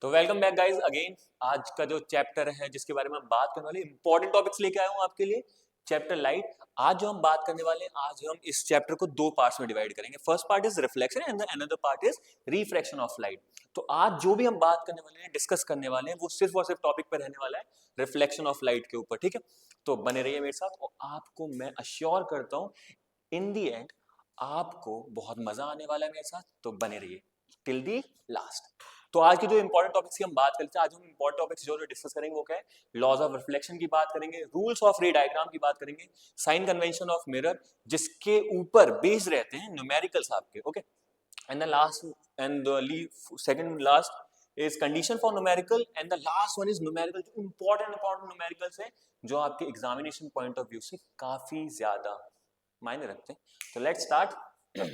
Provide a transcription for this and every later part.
तो welcome back guys again. आज का जो चैप्टर है जिसके बारे में हम बात करने वाले इंपॉर्टेंट टॉपिक्स लेके आया हूं आपके लिए, चैप्टर लाइट। आज जो हम बात करने वाले हैं, आज हम इस चैप्टर को दो पार्ट्स में डिवाइड करेंगे। First part is reflection and another part is refraction of light. तो आज जो भी हम बात करने वाले हैं, डिस्कस करने वाले हैं, वो सिर्फ और सिर्फ टॉपिक पे रहने वाला है रिफ्लेक्शन ऑफ लाइट के ऊपर। ठीक है, तो बने रहिए मेरे साथ और आपको मैं अश्योर करता हूं इन दी एंड आपको बहुत मजा आने वाला है मेरे साथ। तो बने रहिए टिल दी लास्ट। तो आज की जो इंपॉर्टेंट टॉपिक्स की हम बात करते हैं, आज हम इंपॉर्टेंट टॉपिक्स जो डिस्कस करेंगे वो क्या है, लॉज ऑफ रिफ्लेक्शन की बात करेंगे, रूल्स ऑफ रे डायग्राम की बात करेंगे, साइन कन्वेंशन ऑफ मिरर जिसके ऊपर बेस्ड रहते हैं न्यूमेरिकल्स आपके। Okay, and the last and the second last is condition for numerical and the last one is numerical. जो इंपॉर्टेंट न्यूमेरिकल्स है जो आपके एग्जामिनेशन पॉइंट ऑफ व्यू से काफी ज्यादा मायने रखते हैं। तो लेट्स स्टार्ट।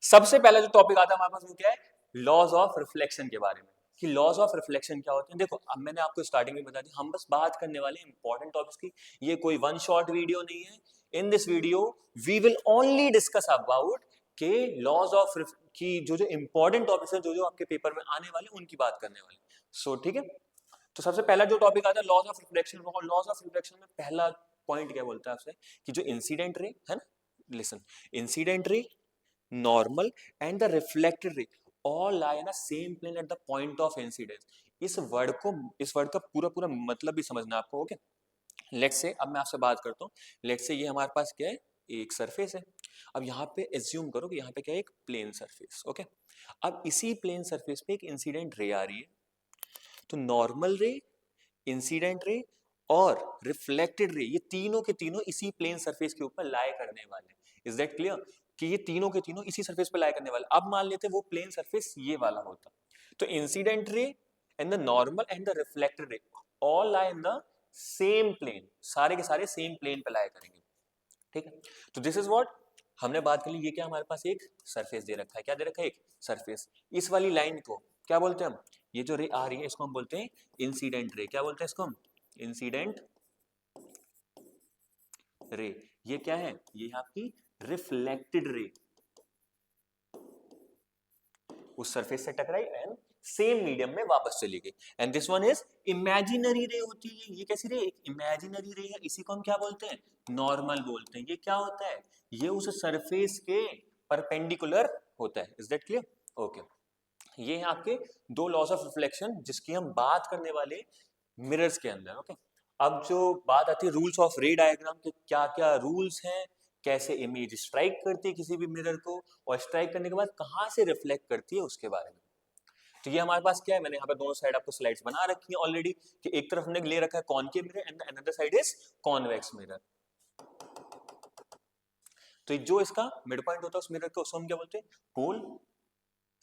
सबसे पहला जो टॉपिक आता है हमारे पास वो क्या है, लॉज ऑफ रिफ्लेक्शन के बारे में। कि लॉज ऑफ रिफ्लेक्शन क्या होते हैं। देखो, अब मैंने आपको स्टार्टिंग में बता दिया, हम बस बात करने वाले इंपॉर्टेंट टॉपिक्स की। ये कोई वन शॉट वीडियो नहीं है। In this video we will only discuss about के लॉज ऑफ की जो इंपॉर्टेंट टॉपिक्स हैं, जो आपके पेपर में आने वाले उनकी बात करने वाले। सो ठीक है, तो सबसे पहला जो टॉपिक आता है laws of reflection. Laws of reflection में पहला पॉइंट क्या बोलता है आपसे कि जो इंसिडेंट रे है ना, listen, incident ray, normal and the reflected ray all lie in a same plane at the point of incidence। इस वर्ड का पूरा पूरा मतलब भी समझना आपको। ओके, लेट्स से अब मैं आपसे बात करता हूँ। लेट्स से ये हमारे पास क्या है, एक सरफेस है। अब यहाँ पे एज्यूम करो कि यहाँ पे क्या है, एक प्लेन सरफेस। ओके, अब इसी प्लेन सरफेस पे एक इंसिडेंट रे आ रही है। तो नॉर्मल रे, इंसिडेंट रे और रिफ्लेक्टेड रे, ये तीनों के तीनों इसी प्लेन सरफेस के ऊपर लाई करने वाले हैं। इज दैट क्लियर कि ये तीनों के तीनों इसी सरफेस पे लाई करने वाले। अब मान लेते हैं वो प्लेन सरफेस ये वाला होता, तो incident ray and the normal and the reflected ray all lie in the same plane, सारे के सारे सेम प्लेन पे लाई करेंगे। ठीक है, तो दिस इज व्हाट हमने बात कर ली। ये क्या हमारे पास एक सरफेस दे रखा है, क्या दे रखा है, एक सरफेस। इस वाली लाइन को क्या बोलते हैं हम, ये जो रे आ रही है इसको हम बोलते हैं इंसिडेंट रे। क्या बोलते हैं इसको हम, इंसिडेंट रे। ये क्या है, ये आपकी रिफ्लेक्टेड रे, उस सरफेस से टकराई एंड सेम मीडियम में वापस चली गई। And this one is imaginary रे होती है। ये कैसी रे, एक इमेजिनरी रे है। इसी को हम क्या बोलते हैं, नॉर्मल बोलते हैं। ये क्या होता है, ये उस सरफेस के परपेंडिकुलर होता है। Is that clear? ओके, ये है आपके दो लॉज ऑफ रिफ्लेक्शन जिसकी हम बात करने वाले मिरर्स के अंदर। ओके, अब जो बात आती है रूल्स ऑफ रे डायग्राम के, क्या क्या रूल्स हैं, कैसे इमेज स्ट्राइक करती है किसी भी मिरर को, और स्ट्राइक करने के बाद कहां से रिफ्लेक्ट करती है उसके बारे में। तो ये हमारे पास क्या है, मैंने यहाँ पे दोनों साइड आपको स्लाइड्स बना रखी है ऑलरेडी, कि एक तरफ हमने ले रखा है concave mirror and another side is convex mirror. तो जो इसका मिड पॉइंट होता है उस मिरर को, उसको हम क्या बोलते हैं, पोल।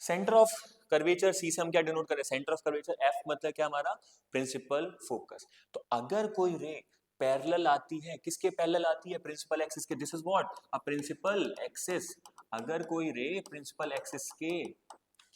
सेंटर ऑफ कर्वेचर, सी से हम क्या डिनोट कर रहे हैं, सेंटर ऑफ कर्वेचर। एफ मतलब क्या हमारा, प्रिंसिपल फोकस। तो अगर कोई रे पैरेलल आती है, किसके पैरेलल आती है, प्रिंसिपल एक्सिस के, this is what a principal axis. अगर कोई रे प्रिंसिपल एक्सिस के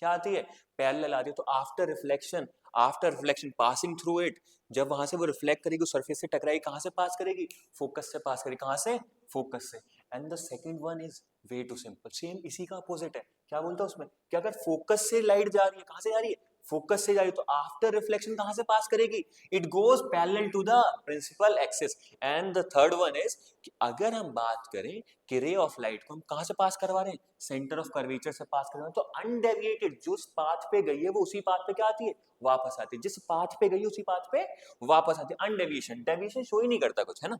क्या आती है, पैरेलल आती है, तो after reflection passing through it, जब वहां से वो रिफ्लेक्ट करेगी, सरफेस से टकराएगी, कहां से पास करेगी, फोकस से पास करेगी। कहां से, फोकस से। And the second one is way too simple, same इसी का अपोजिट है। क्या बोलता है उसमें, कि अगर फोकस से लाइट जा रही है, कहां से जा रही है, फोकस से जा रही है, तो आफ्टर रिफ्लेक्शन कहां से पास करेगी, it goes parallel to the principal axis. And the third one is कि अगर हम बात करें कि रे ऑफ लाइट को हम कहां से पास करवा रहे हैं, सेंटर ऑफ कर्वेचर से पास करवा रहे हैं, तो अनडेविएटेड जो पाथ पे गई है वो उसी पाथ पे क्या आती है, वापस आती है। जिस पाथ पे गई है उसी पाथ पे वापस आती है। अनडेविएशन, डेविएशन शो ही नहीं करता कुछ, है ना।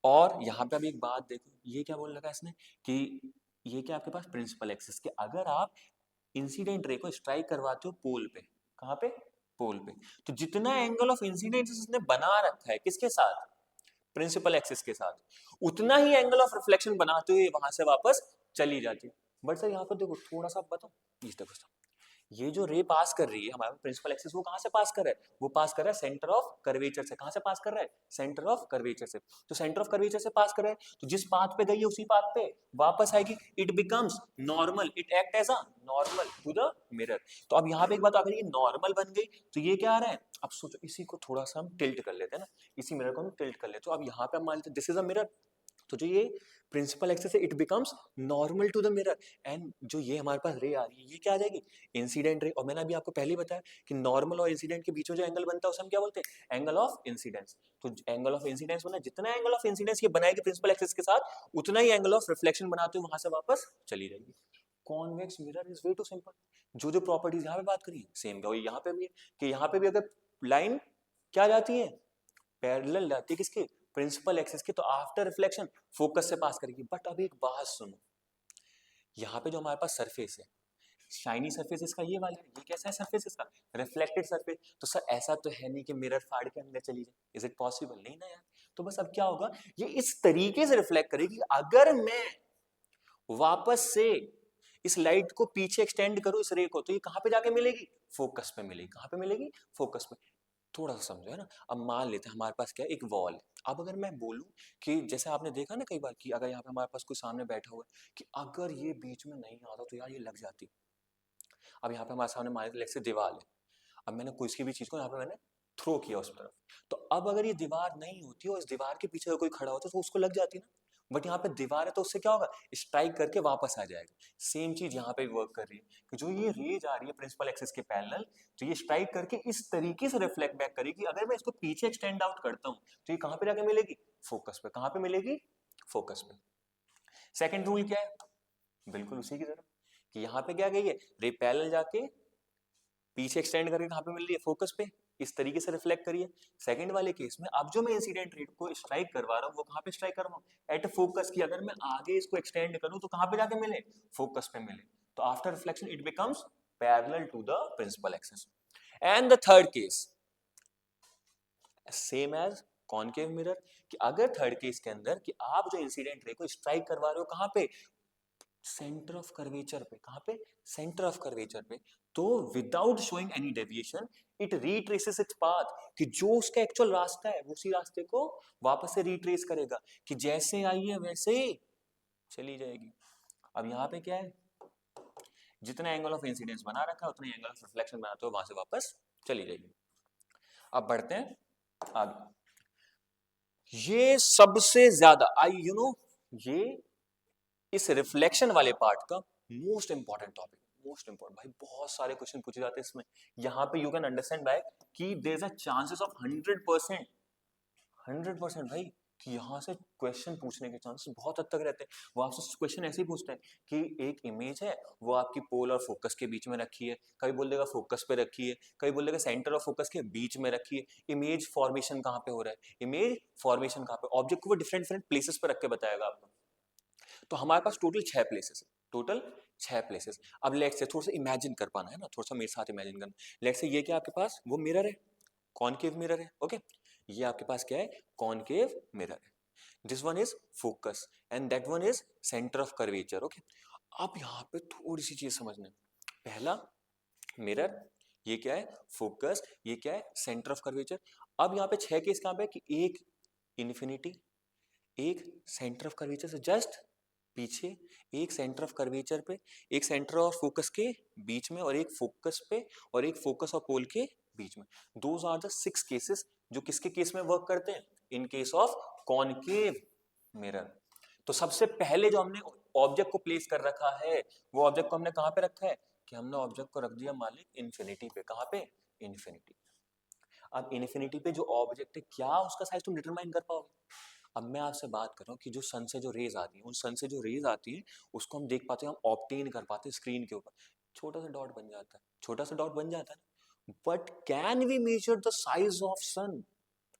और यहाँ पे अभी एक बात देखो, ये क्या बोल रखा है इसने, कि ये क्या आपके पास प्रिंसिपल एक्सिस के, अगर आप इंसिडेंट रे को स्ट्राइक करवाते हो पोल पे, कहां पे, पोल पे, तो जितना एंगल ऑफ इंसिडेंस इसने बना रखा है किसके साथ, प्रिंसिपल एक्सिस के साथ, उतना ही एंगल ऑफ रिफ्लेक्शन बनाते हुए वहां से वापस चली जाती है। बट सर यहाँ पर देखो थोड़ा सा बताओ, देखो ये जो रे पास कर रही है हमारा प्रिंसिपल एक्सिस, वो कहां से पास कर रहा है, वो पास कर रहा है सेंटर ऑफ कर्वेचर से। कहां से पास कर रहा है, सेंटर ऑफ कर्वेचर से। तो सेंटर ऑफ कर्वेचर से पास कर रहा है, तो जिस पाथ पे गई है उसी पाथ पे वापस आएगी। It becomes normal, it act as a normal to the mirror. तो अब यहाँ पे एक बात, अगर ये नॉर्मल बन गई तो ये क्या आ रहा है, अब सोचो इसी को थोड़ा सा हम टिल्ट कर लेते हैं ना, इसी मिरर को हम टिल्ट कर लेते हैं। तो अब यहाँ पे हम मान लेते हैं दिस इज अ मिरर, तो जो ये प्रिंसिपल एक्सिस है it becomes normal to the mirror, and जो ये हमारे पास रे आ रही है ये क्या आ जाएगी, इंसिडेंट रे। और मैंने अभी आपको पहले ही बताया कि नॉर्मल और इंसिडेंट के बीच में जो एंगल बनता है उसे हम क्या बोलते हैं, एंगल ऑफ इंसिडेंस। तो एंगल ऑफ इंसिडेंस बना, जितना एंगल ऑफ इंसिडेंस ये बनाएगी प्रिंसिपल एक्सिस के साथ उतना ही एंगल ऑफ रिफ्लेक्शन बनाते हुए वहां से वापस चली जाएगी। Convex mirror is way too simple. जो प्रॉपर्टीज यहाँ पे बात करी सेम वही यहाँ पे भी है, कि यहाँ पे भी अगर लाइन क्या जाती है, पैरेलल जाती है किसके, प्रिंसिपल एक्सिस के, तो आफ्टर रिफ्लेक्शन फोकस से पास करेगी। बट अब एक बात सुनो, यहाँ पे जो हमारे पास सरफेस है, शाइनी सरफेस इसका ये वाला है, ये कैसा है सरफेस इसका, रिफ्लेक्टेड सरफेस। तो सर ऐसा तो है नहीं कि मिरर फाड़ के अंदर चली जाए, इज इट पॉसिबल, नहीं ना यार। तो बस अब क्या होगा, ये इस तरीके से रिफ्लेक्ट करेगी, अगर मैं वापस से इस लाइट को पीछे एक्सटेंड करूं इस रे को, तो ये कहां पे जाके मिलेगी, फोकस पे मिलेगी। कहां पे मिलेगी, फोकस पे। थोड़ा सा समझो है ना। अब मान लेते हैं हमारे पास क्या है, एक वॉल है। अब अगर मैं बोलूं कि जैसे आपने देखा ना कई बार कि अगर यहाँ पे हमारे पास कोई सामने बैठा हुआ है, कि अगर ये बीच में नहीं आता तो यार ये लग जाती। अब यहाँ पे हमारे सामने मान लेते से दीवार है, अब मैंने किसी भी चीज को यहाँ पे मैंने थ्रो किया उस तरफ, तो अब अगर ये दीवार नहीं होती और इस दीवार के पीछे कोई खड़ा होता तो उसको लग जाती ना। बट यहाँ पे दीवार है तो उससे क्या होगा, स्ट्राइक करके वापस आ जाएगा। सेम चीज यहाँ पे वर्क कर रही है कि जो ये रेज आ रही है प्रिंसिपल एक्सिस के पैरेलल, तो ये स्ट्राइक करके इस तरीके से रिफ्लेक्ट बैक करेगी। अगर मैं इसको पीछे एक्सटेंड आउट करता हूँ तो ये कहां पे जाके मिलेगी, फोकस पे। कहां पे मिलेगी, फोकस पे। सेकेंड रूल क्या है, बिल्कुल उसी की तरह, कि यहाँ पे क्या गई है, रे पैरेलल जाके पीछे एक्सटेंड करके कहां पे मिल रही है, फोकस पे। इस तरीके से रिफ्लेक्ट करिए। सेकंड वाले केस में अब जो मैं इंसिडेंट रेट को स्ट्राइक करवा रहा हूँ वो कहां पे स्ट्राइक कर रहा हूँ, एट फोकस की। अगर मैं आगे इसको एक्सटेंड करूं तो कहां पे जाके मिले, फोकस पे मिले। तो after reflection it becomes parallel to the principal axis. And the third case same as concave mirror, कि अगर थर्ड केस के अंदर कि आप जो इंसिडेंट रे को स्ट्राइक करवा रहे हो कहां पे, सेंटर ऑफ कर्वेचर पे। कहां पे, सेंटर ऑफ कर्वेचर पे। तो without showing any deviation it retraces its path, कि जो उसका एक्चुअल रास्ता है वो उसी रास्ते को वापस से रिट्रेस करेगा, कि जैसे आई है वैसे ही चली जाएगी। अब यहाँ पे क्या है, जितना एंगल ऑफ इंसिडेंस बना रखा है उतना एंगल ऑफ रिफ्लेक्शन बनाते हो वहां से वापस चली जाएगी। अब बढ़ते हैं आगे। ये सबसे ज्यादा आई यू नो ये इस रिफ्लेक्शन वाले पार्ट का most important topic, most important. भाई बहुत सारे क्वेश्चन पूछे जाते हैं इसमें। यहाँ पे यू कैन अंडरस्टैंड बाय कि there is a chances of 100%, 100% भाई, कि यहाँ से क्वेश्चन पूछने के चांसेस बहुत हद तक रहते हैं। वो आपसे क्वेश्चन ऐसे ही पूछते हैं कि एक इमेज है वो आपकी पोल और फोकस के बीच में रखी है, कभी बोल देगा फोकस पे रखी है, कभी बोल देगा सेंटर और फोकस के बीच में रखी है। इमेज फॉर्मेशन कहाँ पे हो रहा है, इमेज फॉर्मेशन कहाँ पे, ऑब्जेक्ट को वो डिफरेंट डिफरेंट प्लेसेस पे रख के बताएगा आपको। तो हमारे पास टोटल 6 प्लेसेस है, टोटल 6 प्लेसेस। अब लेट्स से थोड़ा सा इमेजिन कर पाना है ना, थोड़ा सा मेरे साथ इमेजिन करना। लेट्स से ये क्या आपके पास वो मिरर है, कॉनकेव मिरर है, ओके। ये आपके पास क्या है, कॉनकेव मिरर है। This one is focus and that one is centre of curvature, okay. अब यहाँ पे थोड़ी सी चीज समझना। पहला मिरर, ये क्या है, फोकस, ये क्या है, सेंटर ऑफ कर्वेचर। अब यहाँ पे 6 केस कहाँ पे कि एक इन्फिनिटी, एक सेंटर ऑफ कर्वेचर से जस्ट पीछे, एक सेंटर ऑफ कर्वेचर पे, एक सेंटर और फोकस के बीच में, और एक फोकस पे, और एक फोकस और पोल के बीच में। दोज आर द 6 केसेस जो किसके केस में वर्क करते हैं, in case of concave mirror. तो सबसे पहले जो हमने ऑब्जेक्ट को प्लेस कर रखा है, वो ऑब्जेक्ट को हमने कहां पे रखा है, कि हमने ऑब्जेक्ट को रख दिया मालिक इन्फिनिटी पे। कहां पे, इन्फिनिटी। अब इन्फिनिटी पे जो ऑब्जेक्ट है क्या उसका साइज तुम डिटरमाइन कर पाओगे। अब मैं आपसे बात कर रहा हूँ कि जो सन से जो रेज आती है, उन सन से जो रेज आती है उसको हम देख पाते हैं, हम ऑब्टेन कर पाते हैं स्क्रीन के ऊपर। छोटा सा डॉट बन जाता है, छोटा सा डॉट बन जाता है। But can we measure the size of sun,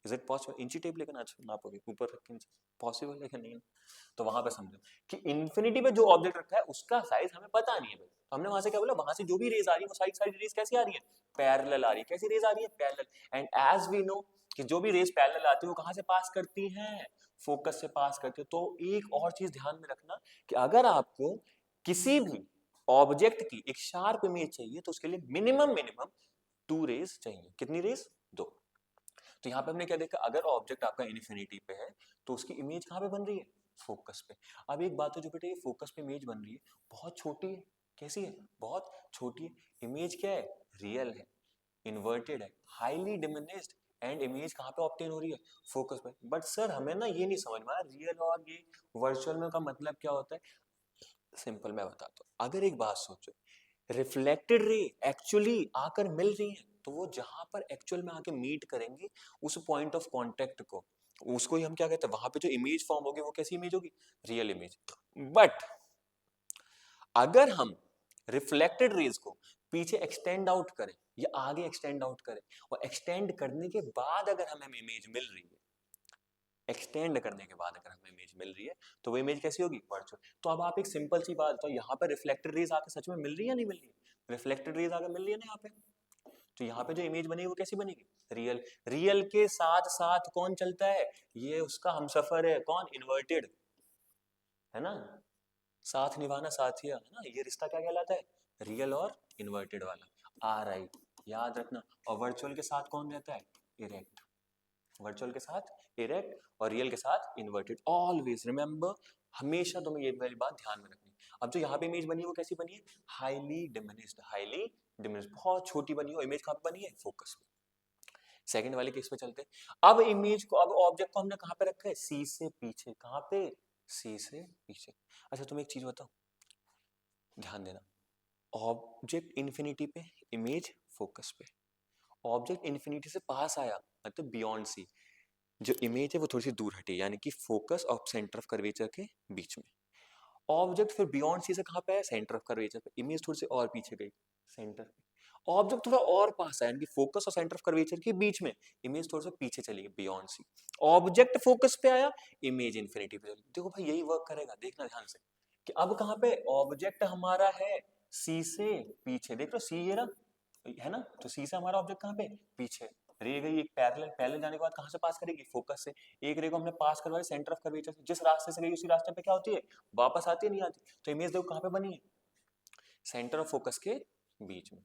is it possible. इंची टेप लेकर नापोगे ऊपर रख के, पॉसिबल है कि नहीं। तो वहां पे समझो कि इन्फिनिटी पे जो ऑब्जेक्ट रखा है उसका साइज हमें पता नहीं है भाई। तो हमने वहां से क्या बोला, वहां से जो भी रेज आ रही है वो साइड साइड रेज कैसी आ रही है, पैरेलल आ रही है। कैसी रेज आ रही है, parallel. And as we know कि जो भी रेज पैरेलल आती है वो कहां से पास करती हैं, फोकस से पास करती है। तो एक और चीज ध्यान में रखना कि अगर आपको किसी भी ऑब्जेक्ट की एक शार्प इमेज चाहिए तो उसके लिए मिनिमम मिनिमम 2 रेज चाहिए। कितनी रेज, 2। तो यहाँ पे हमने क्या देखा, अगर ऑब्जेक्ट आपका इन्फिनिटी पे है तो उसकी इमेज कहाँ पे बन रही है, फोकस पे। अब एक बात है जो बेटे, ये फोकस पे इमेज बन रही है बहुत छोटी है। कैसी है, बहुत छोटी है। इमेज क्या है, रियल है, इन्वर्टेड है, हाईली डिमिनिश्ड एंड इमेज कहाँ पे ऑब्टेन हो रही है, फोकस पे। बट सर हमें ना ये नहीं समझ में आया रियल और ये वर्चुअल में का मतलब क्या होता है। सिंपल मैं बताता हूँ, अगर एक बात सोचो, रिफ्लेक्टेड रे एक्चुअली आकर मिल रही है, तो वो जहां पर एक्चुअल में आके मीट करेंगे उस पॉइंट ऑफ कांटेक्ट को, उसको ही हम क्या कहते हैं, वहां पे जो इमेज फॉर्म होगी वो कैसी इमेज होगी, रियल इमेज। बट अगर हम रिफ्लेक्टेड रेज को पीछे एक्सटेंड आउट करें या आगे एक्सटेंड आउट करें, और एक्सटेंड करने के बाद अगर हमें इमेज मिल रही है, एक्सटेंड करने के बाद अगर हमें इमेज मिल रही है, तो वो इमेज कैसी होगी, वर्चुअल। तो अब आप एक सिंपल सी बात, तो यहाँ पर रिफ्लेक्टेड रेज आके सच में मिल रही है या नहीं मिल रही है, रिफ्लेक्टेड रेज आके मिल रही है ना यहाँ पे, तो यहाँ पे जो इमेज बनेगी वो कैसी बनेगी, रियल। रियल के साथ साथ कौन चलता है, ये उसका हमसफर है, कौन, इन्वर्टेड, है ना, साथ निभाना साथिया, है ना, ये रिश्ता क्या कहलाता है, रियल और इन्वर्टेड वाला, आर आई, याद रखना। और वर्चुअल के साथ कौन रहता है, इरेक्ट, वर्चुअल के साथ इरेक्ट और रियल के साथ इन्वर्टेड, ऑलवेज रिमेंबर, हमेशा तुम्हें ये वाली बात ध्यान में रखनी। अब जो यहाँ पे इमेज बनी है वो कैसी बनी है, हाईली डिमिनिश्ड, हाईली डिमिनिश्ड, बहुत छोटी बनी है, इमेज कहाँ पे बनी है, फोकस में। सेकंड वाले केस पे चलते हैं, अब इमेज को, अब ऑब्जेक्ट को हमने कहाँ पे रखा है, सी से पीछे, कहाँ पे, सी से पीछे। अच्छा तुम एक चीज बताओ, ध्यान देना, ऑब्जेक्ट इन्फिनिटी पे, इमेज फोकस पे, ऑब्जेक्ट इन्फिनिटी से पास आया मतलब बियॉन्ड सी, जो इमेज है वो थोड़ी सी दूर हटी, यानी कि फोकस और सेंटर ऑफ कर्वेचर के बीच में। ऑब्जेक्ट फिर बियॉन्ड सी से कहाँ पे है, सेंटर ऑफ कर्वेचर पे, इमेज थोड़ी सी और पीछे गई, सेंटर पे। ऑब्जेक्ट थोड़ा और पास है, यानी कि फोकस और सेंटर ऑफ कर्वेचर के बीच में, इमेज थोड़ा सा पीछे चली गई, बियॉन्ड सी। ऑब्जेक्ट फोकस पे आया, इमेज इन्फिनिटी पे चली। देखो भाई यही वर्क करेगा, देखना ध्यान से, कि अब कहाँ पे ऑब्जेक्ट हमारा है, सी से पीछे, देख लो सी ये रहा, है ना, तो सी से हमारा ऑब्जेक्ट कहाँ पे, पीछे। रे गई एक पैरेलल, पैरेलल जाने के बाद कहाँ से पास करेगी, फोकस से। एक रे को हमने पास करवाया सेंटर ऑफ कर्वेचर से, जिस रास्ते से गई उसी रास्ते पे क्या होती है, वापस आती है, नहीं आती। तो इमेज देखो कहाँ पे बनी है, सेंटर ऑफ फोकस के बीच में।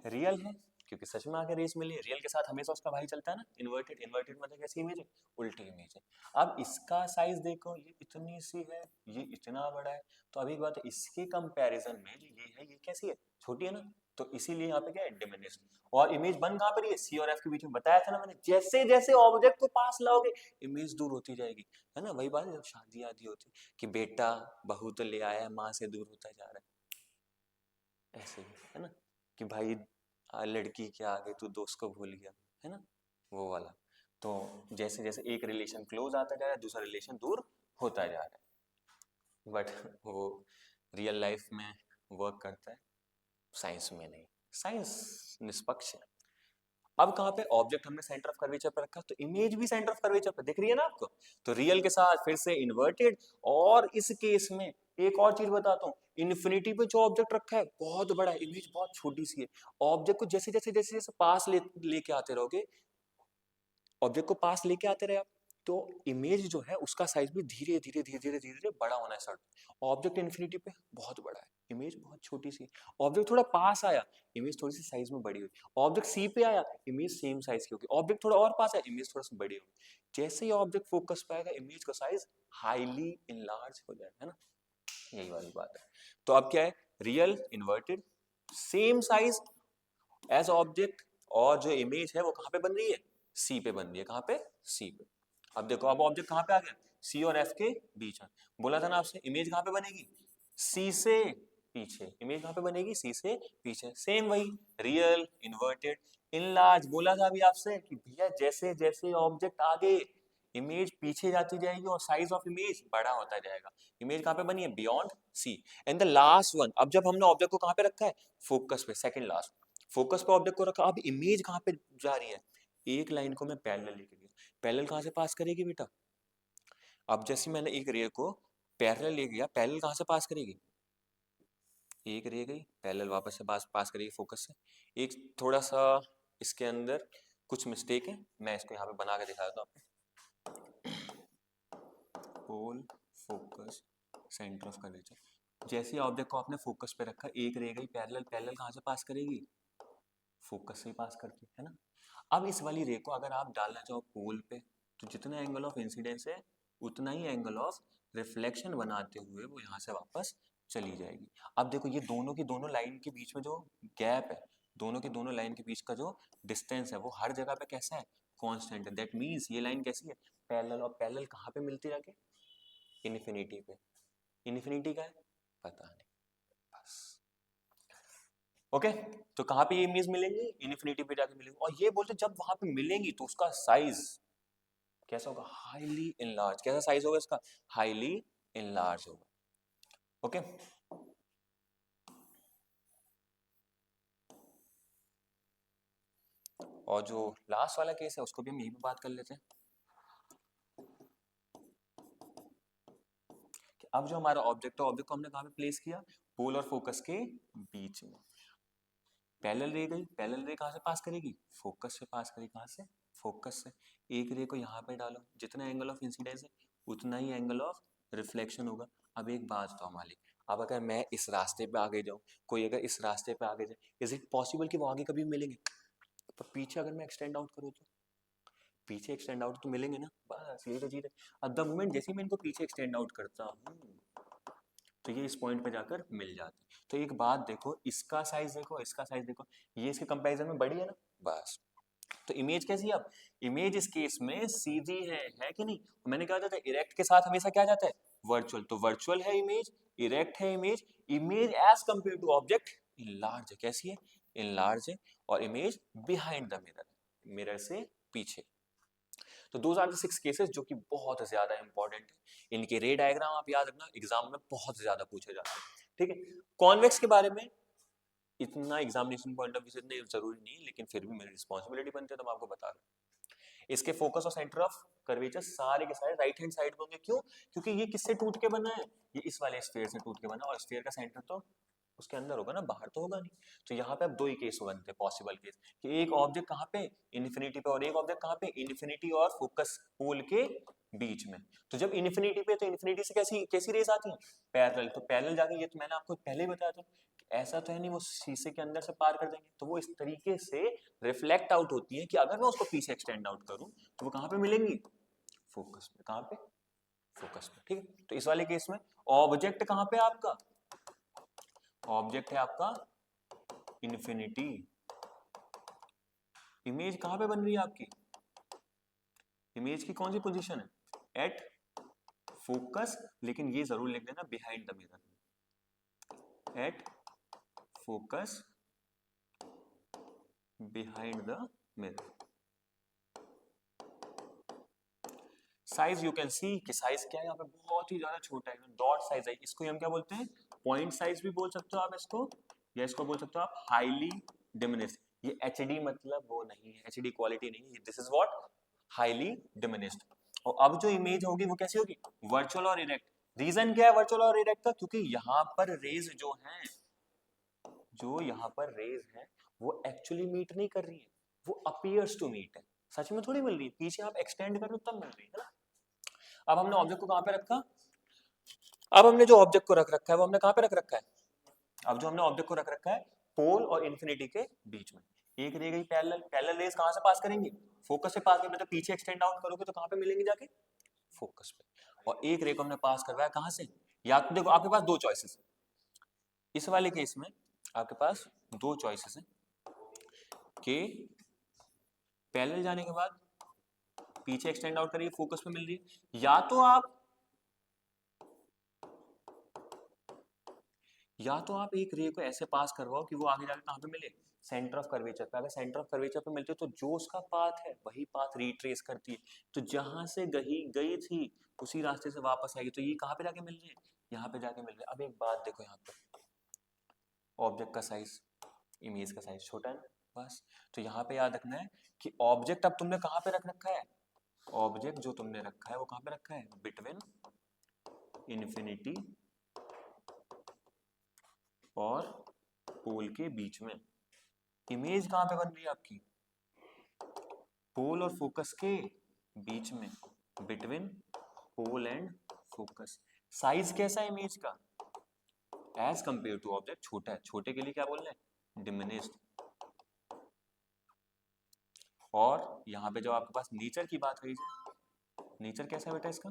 रियल है क्योंकि सच में आके रेस मिली है, रियल के साथ हमेशा उसका भाई चलता है ना, इन्वर्टेड, इन्वर्टेड मतलब कैसी इमेज है, उल्टी इमेज है। अब इसका साइज देखो, ये इतनी सी है, ये इतना बड़ा है, तो अभी बात है इसके कंपैरिजन में जो ये है, ये कैसी है, छोटी है ना, तो इसीलिए यहाँ पे क्या है, डिमिनिश्ड। और इमेज बन कहाँ पर है, सी और एफ के बीच में, बताया था ना मैंने, जैसे जैसे ऑब्जेक्ट को पास लाओगे इमेज दूर होती जाएगी, है ना, वही बात है जब शादी आदि होती कि बेटा बहू तो ले आया, माँ से दूर होता जा रहा है, ऐसे ही है ना, कि भाई लड़की के आगे तू दोस्त को भूल गया, है ना, वो वाला। तो जैसे जैसे एक रिलेशन क्लोज आता जा रहा है, दूसरा रिलेशन दूर होता जा रहा है, बट वो रियल लाइफ में वर्क करता है, साइंस में नहीं, साइंस निष्पक्ष है। अब कहाँ पे ऑब्जेक्ट हमने सेंटर ऑफ कर्वेचर पर रखा, तो इमेज भी सेंटर ऑफ कर्वेचर पर दिख रही है ना आपको, तो रियल के साथ फिर से इन्वर्टेड। और इस केस में एक और चीज बताता हूँ, इन्फिनिटी पे जो ऑब्जेक्ट रखा है बहुत बड़ा है, इमेज बहुत छोटी सी है। ऑब्जेक्ट को जैसे जैसे जैसे जैसे पास लेके आते रहोगे, ऑब्जेक्ट को पास लेके आते रहे आप, तो इमेज जो है उसका साइज भी धीरे धीरे धीरे धीरे धीरे धीरे बड़ा होना स्टार्ट। ऑब्जेक्ट इन्फिनिटी पे बहुत बड़ा है, इमेज बहुत छोटी सी। ऑब्जेक्ट थोड़ा पास आया, इमेज थोड़ी सी साइज में बड़ी हुई। ऑब्जेक्ट सी पे आया, इमेज सेम साइज की होगी। ऑब्जेक्ट थोड़ा और पास आया, इमेज थोड़ा सा बड़ी होगी। जैसे ही ऑब्जेक्ट फोकस पे आएगा, इमेज का साइज हाईली इनलार्ज हो जाएगा, है ना, यही वाली बात है। तो अब क्या है, real inverted, same size as object, और जो इमेज है वो कहां पे बन रही है, सी पे बन रही है, कहां पे, सी पे। अब देखो अब ऑब्जेक्ट कहां पे आ गया, सी और एफ के बीच में। बोला था ना आपसे, इमेज कहां पे बनेगी, सी से पीछे, इमेज कहां पे बनेगी, सी से पीछे। सेम वही, रियल इन्वर्टेड इनलार्ज, बोला था अभी आपसे कि भैया जैसे जैसे ऑब्जेक्ट आगे, इमेज पीछे जाती जाएगी और साइज ऑफ इमेज बड़ा होता जाएगा। इमेज कहां पे बनी है, beyond C. And the last one, अब जब हमने ऑब्जेक्ट को कहां पे रखा है, फोकस पे, सेकंड लास्ट, फोकस पे ऑब्जेक्ट को रखा, अब इमेज कहां पे जा रही है, एक लाइन को मैं पैरेलल लेके गया, पैरेलल कहां से पास करेगी बेटा, अब जैसे मैंने एक रे को पैरेलल ले गया, पैरेलल कहां से पास करेगी, एक रे गई पैरेलल वापस से पास करेगी फोकस से। एक थोड़ा सा इसके अंदर कुछ मिस्टेक है, मैं इसको यहाँ पे बना के दिखा देता हूँ आपको। पोल फोकस सेंटर ऑफ कर्वेचर, जैसे ऑब्जेक्ट को आपने फोकस पे रखा, एक रे गई पैरेलल, पैरेलल कहां से पास करेगी, फोकस से ही पास करती है ना। अब इस वाली रे को अगर आप डालना चाहो पोल पे, तो जितना एंगल ऑफ इंसिडेंस है उतना ही एंगल ऑफ रिफ्लेक्शन बनाते हुए वो यहाँ से वापस चली जाएगी। अब देखो ये दोनों की दोनों लाइन के बीच में जो गैप है, दोनों के दोनों लाइन के बीच का जो डिस्टेंस है वो हर जगह पे कैसा है, कांस्टेंट है। दैट मींस ये लाइन कैसी है, पैरेलल। और पैरेलल कहाँ पे मिलती जाके, इन्फिनिटी पे। इन्फिनिटी का है पता नहीं, बस। ओके तो कहाँ पे ये इमेज मिलेंगी, इन्फिनिटी पे जाके मिलेंगी। और ये बोलते जब वहां पे मिलेंगी तो उसका साइज कैसा होगा, हाईली इनलार्ज। कैसा साइज होगा इसका, हाईली इनलार्ज होगा। ओके और जो लास्ट वाला केस है उसको भी हम यहीं पे बात कर लेते हैं। अब जो हमारा ऑब्जेक्ट है, ऑब्जेक्ट को हमने कहाँ पे प्लेस किया, पोल और फोकस के बीच में। पैरेलल रे गई, पैरेलल रे कहाँ से पास करेगी, फोकस से पास करेगी। कहाँ से, फोकस से। एक रे को यहाँ पे डालो, जितना एंगल ऑफ इंसिडेंस है उतना ही एंगल ऑफ रिफ्लेक्शन होगा। अब एक बात तो मालिक, अब अगर मैं इस रास्ते पे आगे जाऊं, कोई अगर इस रास्ते पे आगे जाए, इज इट पॉसिबल कि वो आगे कभी मिलेंगे। पर पीछे अगर मैं एक्सटेंड आउट करूँ तो, पीछे एक्सटेंड आउट तो मिलेंगे ना, बस ये तो चीज है। अब द मोमेंट जैसे ही मैं इनको पीछे एक्सटेंड आउट करता हूँ तो ये इस पॉइंट पे जाकर मिल जाते हैं। तो एक बात देखो, इसका साइज देखो, इसका साइज देखो, ये इसके कंपैरिजन में बड़ी है ना, बस। तो इमेज कैसी है, अब इमेज इस केस में सीधी है कि नहीं। मैंने कहा था इरेक्ट के साथ हमेशा क्या जाता है, वर्चुअल। तो वर्चुअल है इमेज, इरेक्ट है image. Image as compared to object enlarged है, कैसी है, इन लार्ज है। और image behind the mirror, mirror से पीछे। तो दोज आर द 6 केसेस जो कि बहुत ज्यादा इंपॉर्टेंट है। इनके रे डायग्राम आप याद रखना, एग्जाम में बहुत ज्यादा पूछे जाते हैं। ठीक है, कॉन्वेक्स के बारे में इतना एग्जामिनेशन पॉइंट ऑफ व्यू से इतने जरूरी नहीं है, लेकिन फिर भी मेरी रिस्पॉन्सिबिलिटी बनती है तो मैं आपको बता रहा हूँ। इसके फोकस और सेंटर ऑफ कर्वेचर सारे के सारे राइट हैंड साइड होंगे। क्यों, क्योंकि ये किससे टूट के बना है, ये इस वाले स्फीयर से टूट के बना है। और स्फीयर का सेंटर तो उसके अंदर होगा ना, बाहर तो होगा नहीं। तो यहाँ पे अब दो ही केस बनते हैं, पॉसिबल केस, कि एक ऑब्जेक्ट कहाँ पे, इन्फिनिटी पे, और एक ऑब्जेक्ट कहाँ पे, इन्फिनिटी और फोकस पोल के बीच में। तो जब इन्फिनिटी पे, तो इन्फिनिटी से कैसी कैसी रेस आती है, पैरेलल। तो पैरेलल जाके, ये तो मैंने आपको पहले ही बताया था, ऐसा तो है नहीं वो शीशे के अंदर से पार कर देंगे। तो वो इस तरीके से रिफ्लेक्ट आउट होती है कि अगर मैं उसको पीछे एक्सटेंड आउट करूं तो वो कहाँ पे मिलेंगी, फोकस पे। कहाँ पे, फोकस पे। ठीक है, तो इस वाले केस में ऑब्जेक्ट कहाँ पे आपका, ऑब्जेक्ट है आपका इन्फिनिटी। इमेज कहां पे बन रही है आपकी, इमेज की कौन सी पोजीशन है, एट फोकस। लेकिन ये जरूर लिख देना behind the mirror, at focus behind the mirror. Size you can see कि साइज क्या है यहाँ पे, बहुत ही ज्यादा छोटा है, डॉट साइज है। इसको हम क्या बोलते हैं, पॉइंट साइज भी बोल सकते हो आप इसको, या इसको बोल सकते हो आप हाईली डिमिनिश्ड। ये एचडी मतलब वो नहीं है, एचडी क्वालिटी नहीं है, this is what, highly diminished. और अब जो इमेज होगी वो कैसी होगी, वर्चुअल और इरेक्ट। रीजन क्या है वर्चुअल और इरेक्ट का, क्योंकि यहाँ पर रेज जो है, जो यहाँ पर रेज है वो एक्चुअली मीट नहीं कर रही है, वो अपीयर्स टू मीट है, सच में थोड़ी मिल रही है। पीछे आप एक्सटेंड कर रहे हो तब मिल रही है ना। अब हमने ऑब्जेक्ट को कहां पे रखा, अब हमने जो ऑब्जेक्ट को रख रखा है वो हमने कहां पे रख रखा है, अब जो हमने ऑब्जेक्ट को रख रखा है पोल और इन्फिनिटी के बीच में। एक रह गई पैरेलल, पैरेलल रेज कहां से पास करेंगी, फोकस से पास करेंगे। तो पीछे एक्सटेंड आउट करोगे तो कहां पे मिलेंगे जाके, फोकस पे। और एक रे को हमने पास करवाया कहां से, या तो देखो आपके पास दो चॉइसेस, इस वाले केस में आपके पास दो चॉइसेस हैं कि पैरेलल जाने के बाद पीछे एक्सटेंड आउट करिए, फोकस पे मिल रही है, या तो आप एक रे को ऐसे पास करवाओ कि वो आगे जाके कहां पे मिले, सेंटर ऑफ कर्वेचर पे। अगर सेंटर ऑफ कर्वेचर पे मिलती है तो जो उसका पाथ है वही पाथ रिट्रेस करती है, तो जहां से गई गई थी उसी रास्ते से वापस आएगी। तो ये कहां पे जाके मिल रही है, यहाँ पे जाके मिल रहे हैं। अब एक बात देखो, यहाँ पे ऑब्जेक्ट का साइज, इमेज का साइज छोटा है ना, बस। तो यहाँ पे याद रखना है कि ऑब्जेक्ट अब तुमने कहां पे रख रखा है, ऑब्जेक्ट जो तुमने रखा है वो कहां पे रखा है, बिटवीन इन्फिनिटी और पोल के बीच में। इमेज कहां पे बन रही है आपकी, पोल और फोकस के बीच में, between pole and focus. Size कैसा है इमेज का, एज कंपेयर टू ऑब्जेक्ट छोटा है। छोटे के लिए क्या बोल रहे हैं, डिमिनिश्ड। और यहाँ पे जो आपके पास नेचर की बात हुई, नेचर कैसा है बेटा इसका,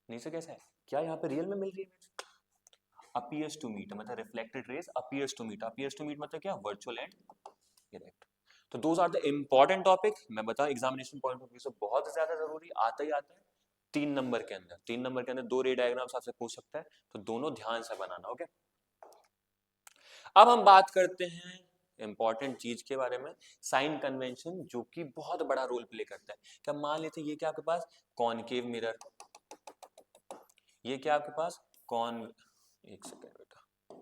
नेचर कैसा है, क्या यहाँ पे रियल में मिल रही है इमेज। अपीयर्स टू मीट, मतलब reflected rays appears to meet, appears to meet मतलब क्या, वर्चुअल एंड इरेक्ट। तो those are the important topic. मैं बताऊं एग्जामिनेशन पॉइंट ऑफ व्यू से बहुत ज्यादा जरूरी आता ही आता है। 3 नंबर के अंदर, 3 नंबर के अंदर 2 रे डायग्राम्स आपसे पूछ सकता है, तो दोनों ध्यान से बनाना। ओके, अब हम बात करते हैं इंपॉर्टेंट चीज के बारे में, साइन कन्वेंशन, जो कि बहुत बड़ा रोल प्ले करता है। क्या मान लेते हैं ये क्या आपके पास कॉनकेव मिरर, ये क्या आपके पास कॉन, एक सेकेंड बेटा,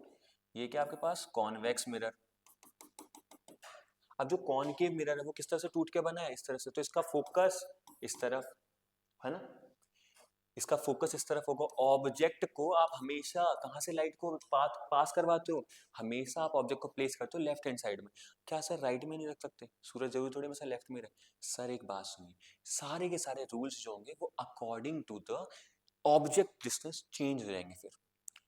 ये क्या आपके पास कॉन्वेक्स मिरर। अब जो कॉनकेव मिरर है वो किस तरह से टूट के बना है, इस तरह से, तो इसका फोकस इस तरफ है ना, इसका फोकस इस तरफ होगा। ऑब्जेक्ट को आप हमेशा कहां से लाइट को पास करवाते हो, हमेशा आप ऑब्जेक्ट को प्लेस करते हो लेफ्ट हैंड साइड में। क्या सर राइट में नहीं रख सकते, सूरज जरूरी थोड़ी हमेशा लेफ्ट में रहे। सर एक बात सुनिए, सारे के सारे रूल्स जो होंगे वो according to the object distance change हो जाएंगे फिर।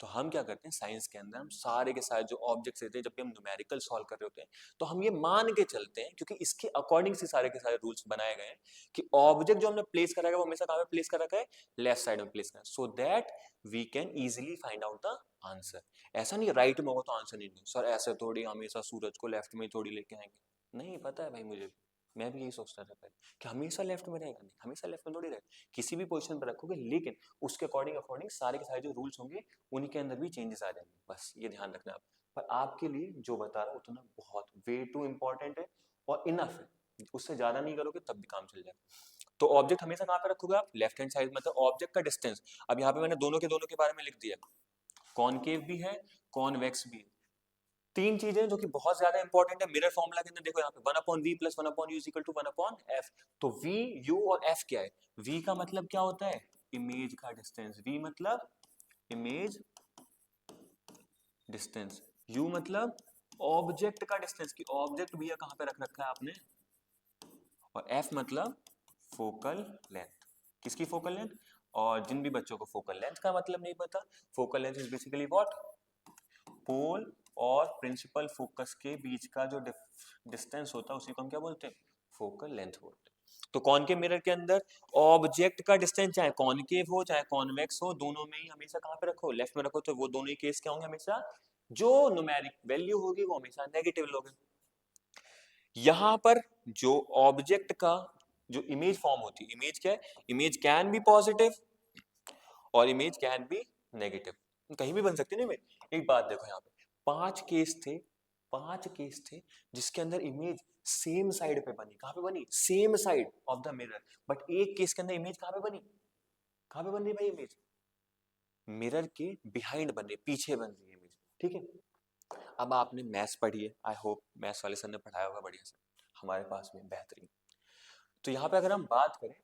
तो हम क्या करते हैं साइंस के अंदर, हम सारे के सारे जो ऑब्जेक्ट्स रहते हैं, जब भी हम न्यूमेरिकल सॉल्व कर रहे होते हैं, तो हम ये मान के चलते हैं, क्योंकि इसके अकॉर्डिंग से सारे के सारे रूल्स बनाए गए हैं, कि ऑब्जेक्ट जो हमने प्लेस करा है वो हमेशा कहां पे प्लेस कर रखा है, लेफ्ट साइड में प्लेस करा, so that we can easily find out the answer. ऐसा नहीं राइट में होगा तो आंसर नहीं, सर ऐसे थोड़ी हमेशा सूरज को लेफ्ट में थोड़ी लेके आएंगे, नहीं पता है भाई मुझे, मैं भी यही सोचता था पहले कि हमेशा लेफ्ट में रहेगा, नहीं हमेशा लेफ्ट में थोड़ी रहेगा, किसी भी पोजीशन पर रखोगे, लेकिन उसके अकॉर्डिंग अकॉर्डिंग सारे के सारे जो रूल्स होंगे उन्हीं के अंदर भी चेंजेस आ जाएंगे, बस ये ध्यान रखना आप। पर आपके लिए जो बता रहा हूँ उतना बहुत वे टू इंपॉर्टेंट है और इनफ है, उससे ज्यादा नहीं करोगे तब भी काम चल जाएगा। तो ऑब्जेक्ट हमेशा कहाँ पे रखोगे आप, लेफ्ट हैंड साइड, मतलब ऑब्जेक्ट का डिस्टेंस। अब यहाँ पे मैंने दोनों के बारे में लिख दिया, कॉनकेव भी है कॉन्वेक्स भी है। 3 चीजें जो कि बहुत ज्यादा इंपॉर्टेंट है मिरर फॉर्मूला के अंदर, देखो यहाँ पे 1/v plus 1/u is equal to 1/f। तो v, u और f क्या है, v का मतलब क्या होता है, इमेज का डिस्टेंस, v मतलब इमेज डिस्टेंस, u मतलब ऑब्जेक्ट का डिस्टेंस, की ऑब्जेक्ट भैया कहां पे रख रखा है आपने, और f मतलब फोकल लेंथ, किसकी फोकल लेंथ। और जिन भी बच्चों को फोकल लेंथ का मतलब नहीं पता, focal length is basically what, pole और प्रिंसिपल फोकस के बीच का जो डिस्टेंस होता है उसी को हम क्या बोलते हैं, फोकल लेंथ बोलते हैं। तो कॉनकेव मिरर के अंदर ऑब्जेक्ट का डिस्टेंस चाहे कॉनकेव हो चाहे कॉन्वेक्स हो, दोनों में ही हमेशा कहां पे रखो, लेफ्ट में रखो, तो वो दोनों ही केस क्या होंगे, हमेशा जो न्यूमेरिक वैल्यू होगी वो हमेशा नेगेटिव लोगे। यहां पर जो ऑब्जेक्ट का जो इमेज फॉर्म होती है, इमेज क्या है, इमेज कैन बी पॉजिटिव और इमेज कैन बी नेगेटिव, कहीं भी बन सकती है ना इमेज। एक बात देखो यहाँ पे 5 केस थे जिसके अंदर इमेज सेम साइड पे बनी, कहां पे बनी, same side of the mirror, but एक केस के अंदर इमेज कहां पे बनी, कहां पे बन रही है भाई इमेज, मिरर के बिहाइंड बन रही है, पीछे बन रही है इमेज, ठीक है। अब आपने मैथ्स पढ़ी है, आई होप मैथ्स वाले सर ने पढ़ाया होगा बढ़िया से, हमारे पास में बेहतरीन। तो यहाँ पे अगर हम बात करें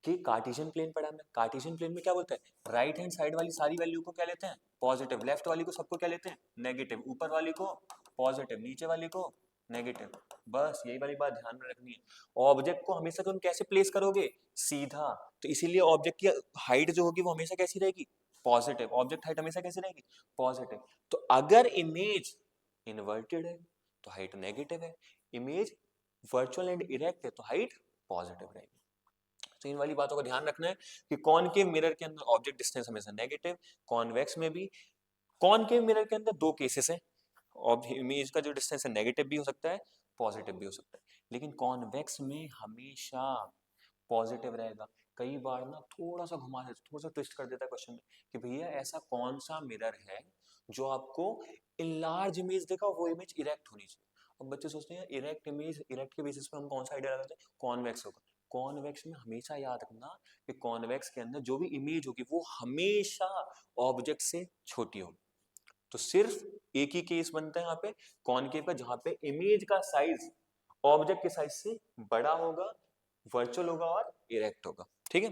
कि कार्टेशियन प्लेन पढ़ा में, कार्टेशियन प्लेन में क्या बोलते हैं, राइट हैंड साइड वाली सारी वैल्यू को क्या लेते हैं, पॉजिटिव, लेफ्ट वाली को सबको क्या लेते हैं, नेगेटिव, ऊपर वाली को पॉजिटिव, नीचे वाली को नेगेटिव, बस यही वाली बात ध्यान में रखनी है। ऑब्जेक्ट को हमेशा तुम कैसे प्लेस करोगे, सीधा, तो इसीलिए ऑब्जेक्ट की हाइट जो होगी वो हमेशा कैसी रहेगी, पॉजिटिव, ऑब्जेक्ट हाइट हमेशा कैसी रहेगी, पॉजिटिव। तो अगर इमेज इन्वर्टेड है तो हाइट नेगेटिव है, इमेज वर्चुअल एंड इरेक्ट है तो हाइट पॉजिटिव रहेगी। तो इन वाली बातों का ध्यान रखना है कि कॉनकेव मिरर के अंदर ऑब्जेक्ट डिस्टेंस हमेशा नेगेटिव, कॉन्वेक्स में भी। कॉनकेव मिरर के अंदर 2 केसेस हैं, इमेज का जो डिस्टेंस है नेगेटिव भी हो सकता है पॉजिटिव भी हो सकता है, लेकिन कॉन्वेक्स में हमेशा पॉजिटिव रहेगा। कई बार ना थोड़ा सा घुमा देता, थोड़ा सा ट्विस्ट कर देता है क्वेश्चन में कि भैया ऐसा कौन सा मिरर है जो आपको लार्ज इमेज देगा, वो इमेज इरेक्ट होनी चाहिए। अब बच्चे सोचते हैं इरेक्ट इमेज, इरेक्ट के बेसिस पे हम कौन सा आइडिया लगाते हैं, कॉन्वेक्स होगा। कॉन्वेक्स में हमेशा याद रखना कि कॉन्वेक्स के अंदर जो भी इमेज होगी वो हमेशा ऑब्जेक्ट से छोटी होगी। तो सिर्फ एक ही केस बनता है यहाँ पे कॉनकेव का, जहां पे इमेज का साइज ऑब्जेक्ट के साइज से बड़ा होगा, वर्चुअल होगा और इरेक्ट होगा, ठीक है।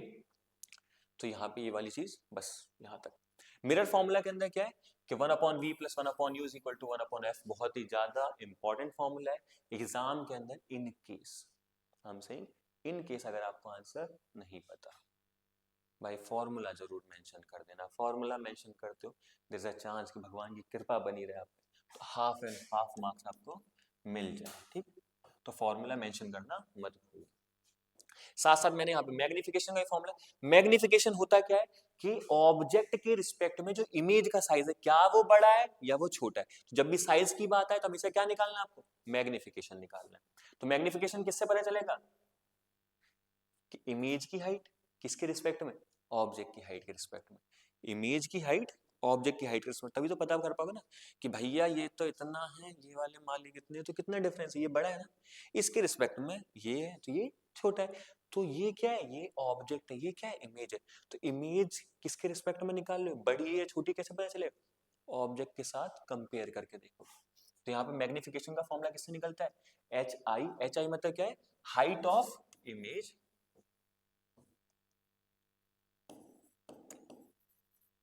तो यहाँ पे ये वाली चीज बस यहाँ तक। मिरर फॉर्मूला के अंदर क्या है कि 1/v plus 1/u is equal to 1/f, बहुत ही ज्यादा इंपॉर्टेंट फॉर्मूला है एग्जाम के अंदर। इन केस हम से इन केस अगर आपको आंसर नहीं पता, भाई फॉर्मूला जरूर मेंशन कर देना, फॉर्मूला मेंशन करते हो देयर इज अ चांस कि भगवान की कृपा बनी रहे आप पे, तो हाफ एंड हाफ मार्क्स आपको मिल जाए, ठीक। तो फॉर्मूला मेंशन करना मत भूलिए। साथ साथ मैंने यहाँ पे मैग्निफिकेशन का फॉर्मूला, मैग्निफिकेशन होता क्या है कि ऑब्जेक्ट के रिस्पेक्ट में जो इमेज का साइज है क्या वो बड़ा है या वो छोटा है। तो जब भी साइज की बात आए तो हमेशा क्या निकालना है आपको, मैग्निफिकेशन निकालना है। तो मैग्निफिकेशन किससे पता चलेगा कि इमेज की हाइट किसके रिस्पेक्ट में, ऑब्जेक्ट की हाइट के रिस्पेक्ट में, इमेज की हाइट ऑब्जेक्ट की हाइट के रिस्पेक्ट, तभी तो पता कर पाओगे ना कि भैया ये तो इतना है, ये वाले मान ली कितने, तो कितना डिफरेंस है, ये बड़ा है ना, इसके रिस्पेक्ट में ये है तो ये छोटा है। तो ये क्या है, ये ऑब्जेक्ट है, ये क्या है, इमेज है। तो इमेज किसके रिस्पेक्ट में निकाल लो, बड़ी है या छोटी कैसे पता चले, ऑब्जेक्ट के साथ कंपेयर करके देखो। तो यहाँ पे मैग्निफिकेशन का फॉर्मूला किससे निकलता है, एच आई, एच आई मतलब क्या है, height of image,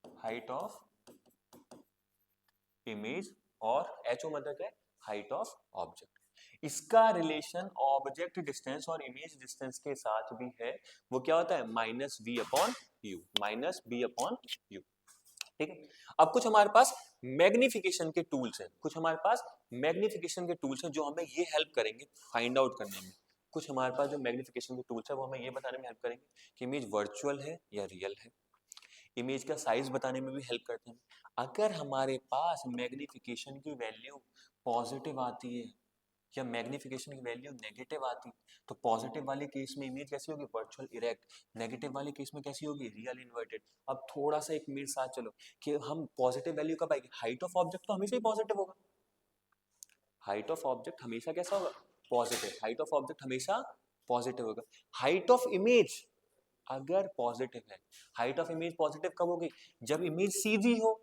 height of image, और एच ओ मतलब क्या है, हाइट ऑफ ऑब्जेक्ट। इसका रिलेशन ऑब्जेक्ट डिस्टेंस और इमेज डिस्टेंस के साथ भी है, वो क्या होता है, minus B upon U, minus B upon U. ठीक है, अब कुछ हमारे पास मैग्निफिकेशन के टूल्स हैं, कुछ हमारे पास मैग्निफिकेशन के टूल्स हैं जो हमें ये हेल्प करेंगे फाइंड आउट करने में। कुछ हमारे पास जो मैग्निफिकेशन के टूल्स है वो हमें ये बताने में हेल्प करेंगे कि इमेज वर्चुअल है या रियल है, इमेज का साइज बताने में भी हेल्प करते हैं। अगर हमारे पास मैग्निफिकेशन की वैल्यू पॉजिटिव आती है या मैग्निफिकेशन की वैल्यू नेगेटिव आती है, तो पॉजिटिव वाले केस में इमेज कैसी होगी, वर्चुअल इरेक्ट, नेगेटिव वाले केस में कैसी होगी, रियल इन्वर्टेड। अब थोड़ा सा एक मेरे साथ चलो कि हम पॉजिटिव वैल्यू कब आएगी, हाइट ऑफ ऑब्जेक्ट तो हमेशा ही पॉजिटिव होगा, हाइट ऑफ ऑब्जेक्ट हमेशा कैसा होगा, पॉजिटिव, हाइट ऑफ ऑब्जेक्ट हमेशा पॉजिटिव होगा। हाइट ऑफ इमेज अगर पॉजिटिव है, हाइट ऑफ इमेज पॉजिटिव कब होगी, जब इमेज सीधी हो,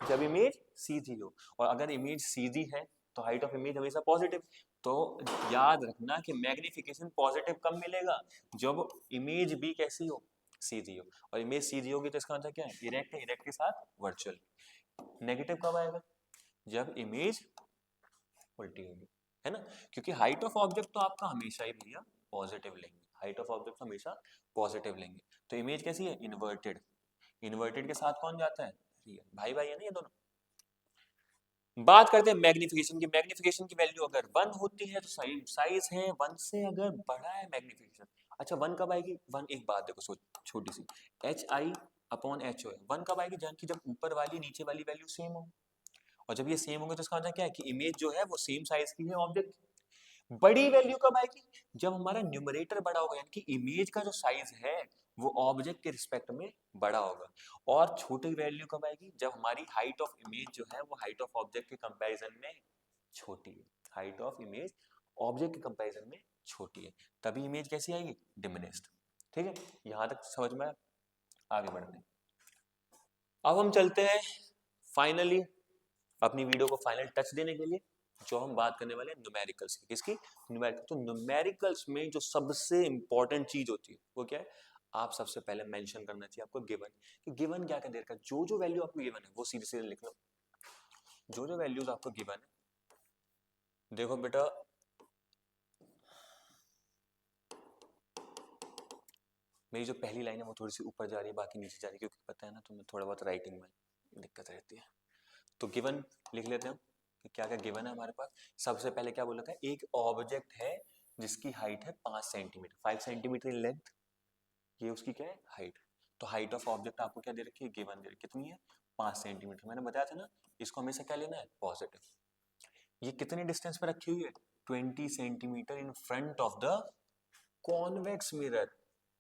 जब इमेज सीधी हो, और अगर इमेज सीधी है तो हाइट ऑफ इमेज हमेशा पॉजिटिव। तो याद रखना कि मैग्निफिकेशन पॉजिटिव कब मिलेगा, जब इमेज भी कैसी हो, सीधी हो, और इमेज सीधी होगी तो इसका मतलब क्या है, इरेक्ट है, इरेक्ट के साथ वर्चुअल। नेगेटिव कब आएगा, जब इमेज उल्टी होगी, है ना, क्योंकि हाइट ऑफ ऑब्जेक्ट तो आपका हमेशा ही भैया पॉजिटिव लेंगे, हाइट ऑफ ऑब्जेक्ट हमेशा पॉजिटिव लेंगे। तो इमेज कैसी है, इन्वर्टेड, इन्वर्टेड के साथ कौन जाता है, रियल, भाई भाई है ना ये दोनों। बात करते हैं मैग्निफिकेशन की, मैग्निफिकेशन की वैल्यू अगर 1 होती है तो साइज है, 1 से अगर बड़ा है मैग्निफिकेशन, अच्छा 1 कब आएगी, 1 एक बात देखो सोच छोटी सी, H I upon H O है, 1 कब आएगी, जब ऊपर वाली नीचे वाली वैल्यू सेम हो, और जब ये सेम होंगे तो इसका मतलब क्या है कि इमेज जो है वो सेम साइज की है ऑब्जेक्ट। बड़ी वैल्यू कब आएगी, जब हमारा न्यूमरेटर बड़ा होगा, यानी कि इमेज का जो साइज है वो ऑब्जेक्ट के रिस्पेक्ट में बड़ा होगा। और छोटी वैल्यू कब आएगी, जब हमारी हाइट ऑफ इमेज जो है वो हाइट ऑफ ऑब्जेक्ट के कंपैरिजन में छोटी है, हाइट ऑफ इमेज ऑब्जेक्ट के कंपैरिजन में छोटी है, तभी इमेज कैसी आएगी, डिमिनिश्ड। ठीक है, यहां तक समझ में आया? आगे बढ़ते हैं, अब हम चलते हैं फाइनली अपनी वीडियो को फाइनल टच देने के लिए, जो हम बात करने वाले हैं न्यूमेरिकल्स की, किसकी, न्यूमेरिकल। तो न्यूमेरिकल्स में जो सबसे इंपॉर्टेंट चीज होती है वो क्या है, आप सबसे पहले मेंशन करना चाहिए आपको गिवन, कि गिवन क्या क्या दे रखा है, जो जो वैल्यू आपको गिवन है वो सीधे सीधे लिख लो, जो जो वैल्यूज आपको गिवन है। देखो बेटा, मेरी जो पहली लाइन है वो थोड़ी सी ऊपर जा रही है, बाकी नीचे जा रही है, क्योंकि पता है ना तुम्हें थोड़ा बहुत राइटिंग में दिक्कत रहती है। तो गिवन लिख लेते हैं कि क्या क्या गिवन है हमारे पास। सबसे पहले क्या बोला था, एक ऑब्जेक्ट है जिसकी हाइट है 5 सेंटीमीटर, 5 सेंटीमीटर इन लेंथ, ये उसकी क्या है, हाइट। तो हाइट ऑफ ऑब्जेक्ट आपको क्या दे रखी है, गिवन दे रखी है, कितनी है, 5 सेंटीमीटर। मैंने बताया था ना, इसको हमेशा क्या लेना है, पॉजिटिव। ये कितने डिस्टेंस पे रखी हुई है, 20 centimetre in front of the convex mirror.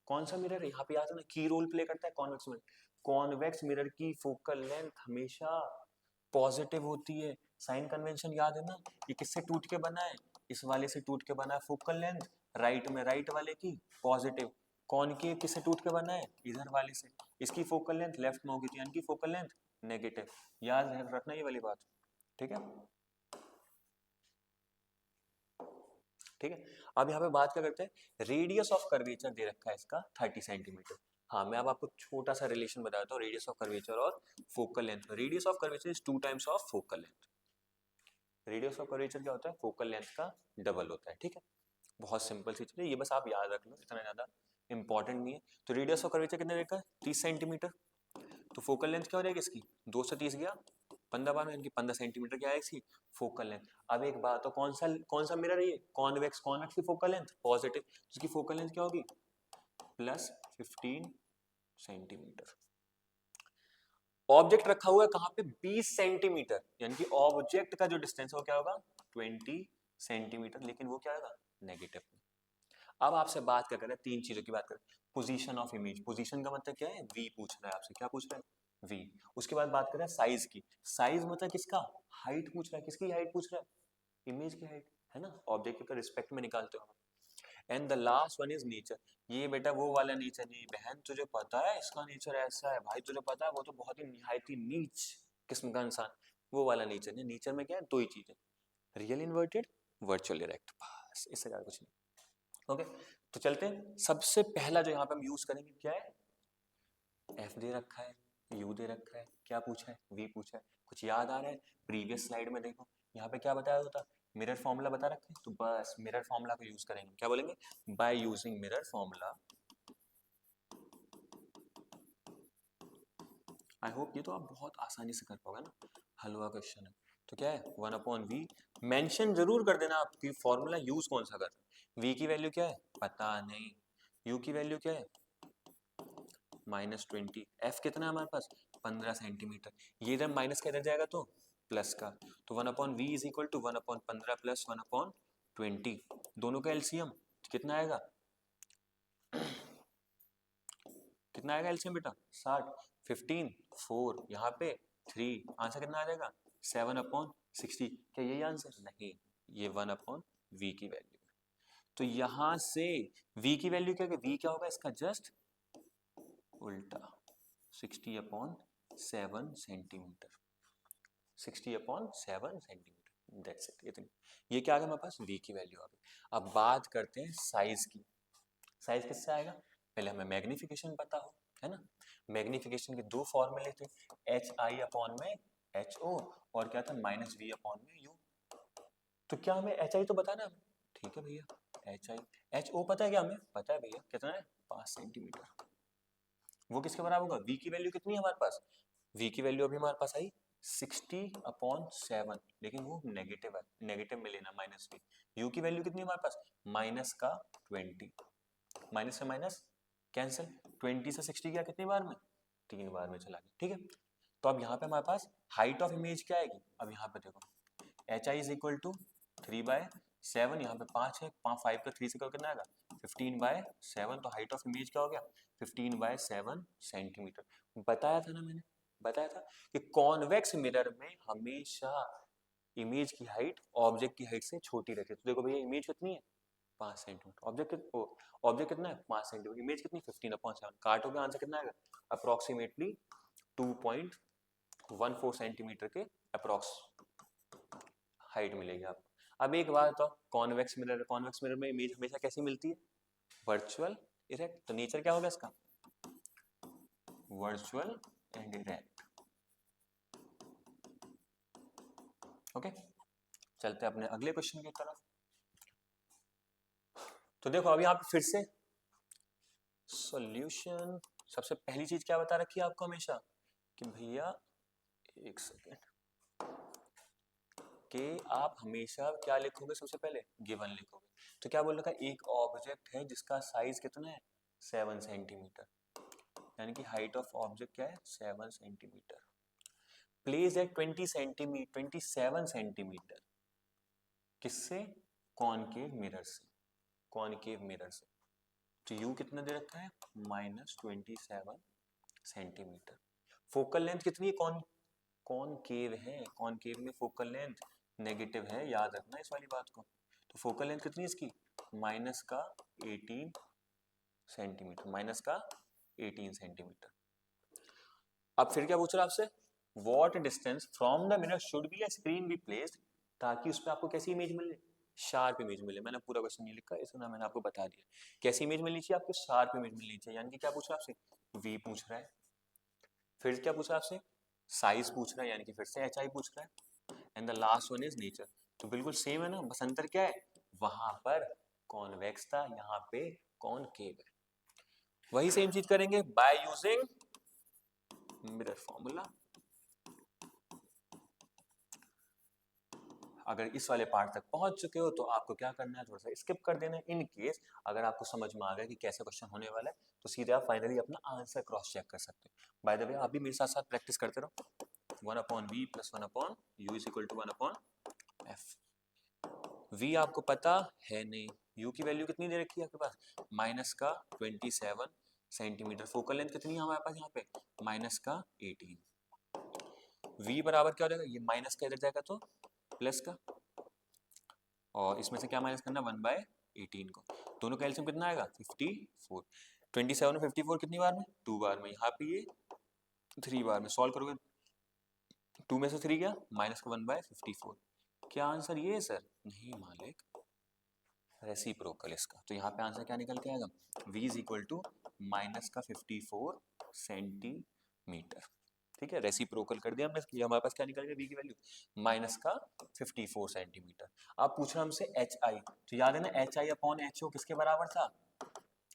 कौन सा मिरर है, यहाँ पे याद है ना, की रोल प्ले करता है कॉन्वेक्स मिरर। कॉन्वेक्स मिरर की फोकल लेंथ हमेशा पॉजिटिव होती है, साइन कन्वेंशन याद है ना, ये किससे टूट के बना है, इस वाले से टूट के बना है, फोकल लेंथ राइट में, राइट वाले की पॉजिटिव, कॉनकेव किससे टूट के बना है, इधर वाले से, इसकी फोकल लेंथ लेफ्ट में होगी तो इनकी फोकल लेंथ नेगेटिव, याद रखना ये वाली बात। ठीक है, ठीक है। अब यहाँ पे बात क्या करते हैं, रेडियस ऑफ कर्वेचर दे रखा है इसका 30 सेंटीमीटर। हाँ, मैं अब आपको छोटा सा रिलेशन बताता हूँ रेडियस ऑफ कर्वेचर और focal length. Radius of curvature is 2 times of focal length. Radius of curvature क्या होता है, फोकल लेंथ का डबल होता है। ठीक है, बहुत सिंपल सी चीज है, ये बस आप याद रख लो, इतना ज्यादा इंपॉर्टेंट नहीं है। तो रेडियस ऑफ कर्वेचर कितने देखा है, 30 सेंटीमीटर। तो फोकल लेंथ क्या हो जाएगी इसकी, 2 से 30 गया 15 बार में, यानी कि 15 सेंटीमीटर क्या है इसकी फोकल लेंथ। अब एक बात, तो कौन सा मिरर है ये, कॉन्वेक्स की फोकल लेंथ पॉजिटिव, उसकी फोकल लेंथ क्या होगी प्लस 15 सेंटीमीटर। ऑब्जेक्ट रखा हुआ है कहां पे 20 सेंटीमीटर, यानी कि ऑब्जेक्ट का जो डिस्टेंस है वो क्या होगा 20 सेंटीमीटर, लेकिन वो क्या होगा नेगेटिव। अब आपसे बात क्या करें, तीन चीजों की बात करें। पोजीशन ऑफ इमेज, पोजीशन का मतलब क्या है वी पूछ रहा है आपसे, क्या पूछ रहा है वी। उसके बाद बात करें साइज की, साइज मतलब किसका हाइट पूछ रहा है, किसकी हाइट पूछ रहा है इमेज की हाइट, है ना, ऑब्जेक्ट का रिस्पेक्ट में निकालते हो। And the last one is nature, ये बेटा वो वाला नेचर नहीं, बहन तुझे पता है इसका नेचर ऐसा है, भाई तुझे पता है वो तो बहुत ही निहायत ही नीच किस्म का इंसान, वो वाला नेचर नहीं। नेचर में क्या है दो ही चीजें, रियल इन्वर्टेड, वर्चुअल इरेक्ट, बस इससे ज्यादा कुछ नहीं। ओके तो चलते हैं, सबसे पहला जो यहाँ पे हम यूज करेंगे क्या है, एफ दे रखा है, यू दे रखा है, क्या पूछा है वी पूछा है, कुछ याद आ रहा है प्रीवियस स्लाइड में देखो यहाँ पे क्या बताया होता, मिरर फॉर्मूला बता रखा है, तो बस मिरर फॉर्मूला को यूज करेंगे, क्या बोलेंगे by using mirror formula. I hope ये तो आप बहुत आसानी से कर पाओगे ना, हलवा क्वेश्चन है। तो क्या है 1/v, मेंशन जरूर कर देना आपकी फॉर्मूला यूज कौन सा कर, v की वैल्यू क्या है पता नहीं, u की वैल्यू क्या है -20, f कितना है हमारे पास 15 सेंटीमीटर, ये इधर माइनस का इधर जाएगा तो प्लस का, तो 1/v is equal to 1/15 plus 1/20, दोनों का एलसीएम कितना आएगा कितना आएगा एलसीएम बेटा 60, 15 4 यहाँ पे 3, आंसर कितना आ जाएगा 7/60, क्या यही आंसर नहीं, ये 1/v की वैल्यू। तो यहां से v की वैल्यू क्या, v क्या होगा इसका जस्ट उल्टा 60/7 सेंटीमीटर, 60/7 सेंटीमीटर, दैट्स इट, इतनी। ये क्या आ गया हमारे पास v की वैल्यू आ गई। अब बात करते हैं साइज की, साइज किससे आएगा, पहले हमें मैग्निफिकेशन पता हो, है ना, मैग्निफिकेशन के दो फॉर्मूले थे, HI/HO और क्या था -V/U। तो क्या हमें HI तो बताना हमें, ठीक है भैया, HO पता है क्या हमें, पता है भैया कितना है 5 सेंटीमीटर, वो किसके बराबर होगा, v की वैल्यू कितनी है हमारे पास, v की वैल्यू अभी हमारे पास आई 60/7, लेकिन वो नेगेटिव है, नेगेटिव में लेना -v, u की वैल्यू कितनी है हमारे पास -20, माइनस से माइनस कैंसिल, 20 से 60 गया कितनी बार में 3 बार में चला गया, ठीक है। तो अब यहाँ पे हमारे पास हाइट ऑफ इमेज क्या आएगी, अब यहाँ पे देखो HI इज इक्वल टू 3/7, यहाँ पे 5 है, 5 का 3 से कितना आएगा 15/7, तो हाइट ऑफ इमेज क्या हो गया 15/7 सेंटीमीटर। बताया था ना मैंने, बताया था कि कॉन्वेक्स मिरर में हमेशा इमेज की हाइट ऑब्जेक्ट की हाइट से छोटी रहती है। तो देखो भैया इमेज कितनी है 5 सेंटीमीटर, ऑब्जेक्ट कितना है 5 सेंटीमीटर, इमेज कितनी 15/7, काटोगे आंसर कितना आएगा अप्रोक्सीमेटली 2.14 सेंटीमीटर के अप्रोक्स हाइट मिलेगी आपको। अब एक बात तो कॉन्वेक्स मिरर में इमेज हमेशा कैसी मिलती है वर्चुअल इरेक्ट, तो नेचर क्या होगा इसका वर्चुअल एंड इरेक्ट। ओके चलते हैं अपने अगले क्वेश्चन की तरफ। तो देखो अब यहाँ पे फिर से सॉल्यूशन, सबसे पहली चीज क्या बता रखी है आपको हमेशा कि भैया एक सेकेंड, कि आप हमेशा क्या लिखोगे, सबसे पहले गिवन लिखोगे। तो क्या बोल रखा है एक ऑब्जेक्ट है जिसका साइज कितना है 7 सेंटीमीटर, यानी कि हाइट ऑफ ऑब्जेक्ट क्या है 7 सेंटीमीटर, प्लेस एट 27 सेंटीमीटर, किससे कॉनकेव मिरर से, कॉनकेव मिरर से। तो यू कितना दे रखा है -27 सेंटीमीटर। फोकल लेंथ कितनी है, कॉनकेव है, कॉनकेव में फोकल लेंथ नेगेटिव है, याद रखना इस वाली बात को। तो फोकल लेंथ कितनी है इसकी -18 सेंटीमीटर, -18 सेंटीमीटर। अब फिर क्या पूछ रहा है आपसे, what distance from the mirror should be a screen be placed, ताकि उस पर आपको कैसी इमेज मिले शार्प इमेज मिले। मैंने पूरा क्वेश्चन नहीं लिखा, इसमें मैंने आपको बता दिया कैसी इमेज मिलनी चाहिए आपको, शार्प इमेज मिलनी चाहिए। यानी कि क्या पूछ रहा है आपसे वी पूछ रहा है, फिर क्या पूछ रहा है आपसे साइज पूछ रहा है, यानी कि फिर से HI पूछ रहा है, and the last one is nature. तो बिल्कुल सेम है ना, बस अंतर क्या है, वहां पर कॉन्वेक्स था, यहाँ पे कॉनकेव है। वही सेम चीज करेंगे बाय यूजिंग मिरर फॉर्मूला। अगर इस वाले पार्ट तक पहुंच चुके हो तो आपको क्या करना है, थोड़ा सा स्किप कर देना है। इन केस अगर आपको समझ में आ गया कि कैसे क्वेश्चन होने वाला है तो सीधे आप फाइनली अपना आंसर क्रॉस चेक कर सकते हो। बाय द वे आप भी मेरे साथ साथ प्रैक्टिस करते रहो। 1/v + 1/u = 1/f। v आपको पता है नहीं, u की वैल्यू कितनी दे रखी है आपके पास, -27 सेंटीमीटर। फोकल लेंथ कितनी है हमारे पास यहाँ पे, -18। v बराबर क्या हो जाएगा, ये माइनस का इधर जाएगा तो प्लस का, और इसमें से क्या माइनस करना, 1/18 को। दोनों का एलसीएम कितना आएगा, 54। 27 में 54 कितनी बार में, 2 बार में। यहाँ पे ये 3 बार में। सॉल्व करोगे 2 में से 3 गया, माइनस का 1/54। क्या आंसर ये है सर, नहीं मालिक, रेसिप्रोकल इसका। तो यहाँ पे आंसर क्या निकल के आएगा, v = -54 सेंटीमीटर। ठीक है, रेसिप्रोकल कर दिया हमने। हमारे पास क्या निकल गया, v की वैल्यू -54 सेंटीमीटर। अब पूछ रहा हमसे HI, तो याद है ना HI/HO किसके बराबर था,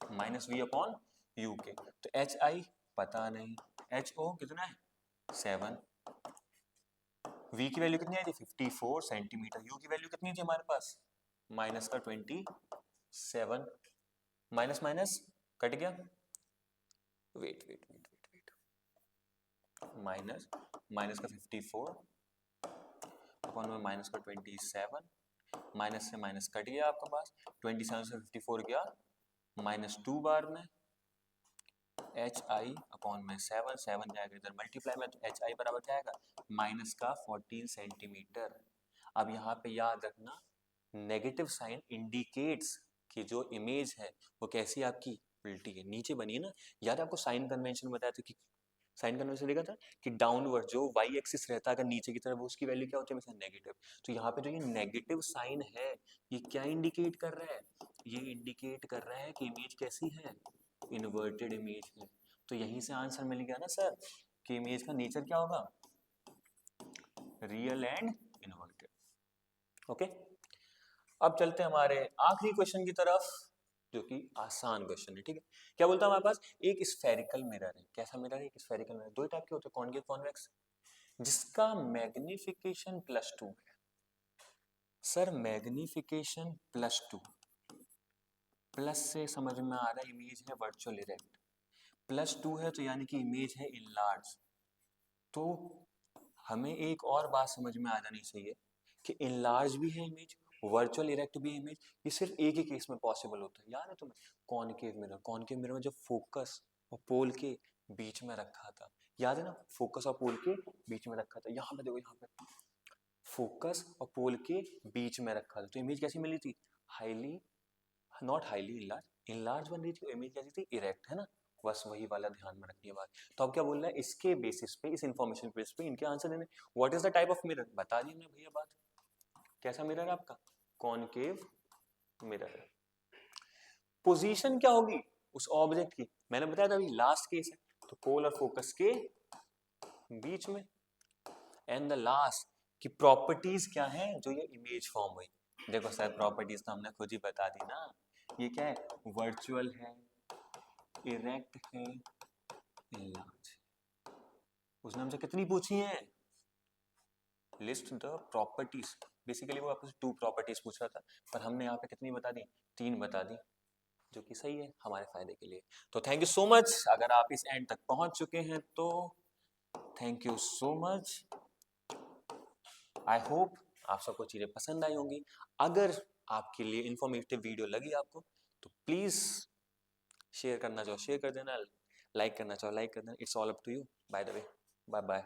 -v/u के। तो HI पता नहीं, HO कितना है 7, v की वैल्यू कितनी आई थी 54 सेंटीमीटर, u की वैल्यू कितनी थी हमारे पास -27, माइनस माइनस कट गया, wait wait wait wait wait, minus का 54 अपॉन में माइनस का 27, माइनस से माइनस कट गया आपके पास, 27 से 54 गया -2 बार में, HI अपॉन में 7 जाएगा इधर मल्टीप्लाई में, तो HI बराबर क्या आएगा, -14 सेंटीमीटर। अब यहाँ पे याद रखना, नेगेटिव साइन इंडिकेट्स कि जो इमेज है वो कैसी आपकी उल्टी है, नीचे बनी है ना। याद है आपको साइन कन्वेंशन बताया था कि साइन कन्वेंशन देखा था कि डाउनवर्ड जो वाई एक्सिस रहता है अगर नीचे की तरफ, उसकी वैल्यू क्या होती है, हमेशा नेगेटिव। तो यहाँ पे जो ये नेगेटिव साइन है ये क्या इंडिकेट कर रहा है, ये इंडिकेट कर रहा है कि इमेज कैसी है, इन्वर्टेड इमेज है। तो यहीं से आंसर मिल गया ना सर कि इमेज का नेचर क्या होगा, रियल एंड इन्वर्टेड। ओके, अब चलते हैं हमारे आखिरी क्वेश्चन की तरफ, जो कि आसान क्वेश्चन है। ठीक है, क्या बोलता है हमारे पास, एक स्फेरिकल मिरर है। कैसा मिरर है, एक स्फेरिकल मिरर। दो टाइप के होते हैं, कॉन्केव कॉन्वेक्स, जिसका मैग्निफिकेशन +2 है। सर मैग्निफिकेशन +2, प्लस से समझ में आ रहा है इमेज है वर्चुअल इरेक्ट, +2 है तो यानी कि इमेज है इनलार्ज। तो हमें एक और बात समझ में आ जानी चाहिए कि इनलार्ज भी है इमेज, वर्चुअल इरेक्ट भी इमेज, ये सिर्फ एक ही केस में पॉसिबल होता है। याद है तुम्हें कॉनकेव मिरर, कॉनकेव मिरर में जब फोकस और पोल के बीच में रखा था, याद है ना, फोकस और पोल के बीच में रखा था। यहाँ पे देखो, यहाँ पे फोकस और पोल के बीच में रखा था, तो इमेज कैसी मिली थी, highly, not highly enlarge, enlarge बन रही थी, इमेज कैसी थी, इरेक्ट, है ना। बस वही वाला ध्यान में रखनी है बात। तो अब क्या बोल रहा है, इसके बेसिस पे, इस इंफॉर्मेशन बेस पे इनके आंसर देने। What is the type of mirror, बता दी मैं भैया बात, कैसा मिरर है आपका, कॉनकेव मिरर है। पोजीशन क्या होगी उस ऑब्जेक्ट की, मैंने बताया था अभी लास्ट केस है, तो पोल और फोकस के बीच में। एंड द लास्ट की प्रॉपर्टीज क्या है जो ये इमेज फॉर्म हुई। देखो सर प्रॉपर्टीज तो हमने खुद ही बता दी ना, ये क्या है, वर्चुअल है, इरेक्ट है, इनलार्ज। उसने हमसे कितनी पूछी है, लिस्ट द प्रॉपर्टीज। बेसिकली वो आपसे 2 प्रॉपर्टीज पूछ रहा था, पर हमने यहाँ पे कितनी बता दी, 3 बता दी, जो कि सही है हमारे फायदे के लिए। तो थैंक यू सो मच, अगर आप इस एंड तक पहुंच चुके हैं तो thank you so much. I hope आप सबको चीजें पसंद आई होंगी। अगर आपके लिए इंफॉर्मेटिव वीडियो लगी आपको तो प्लीज शेयर करना चाहो शेयर कर देना, लाइक करना चाहो लाइक कर देना, it's all up to you. By the way, bye bye.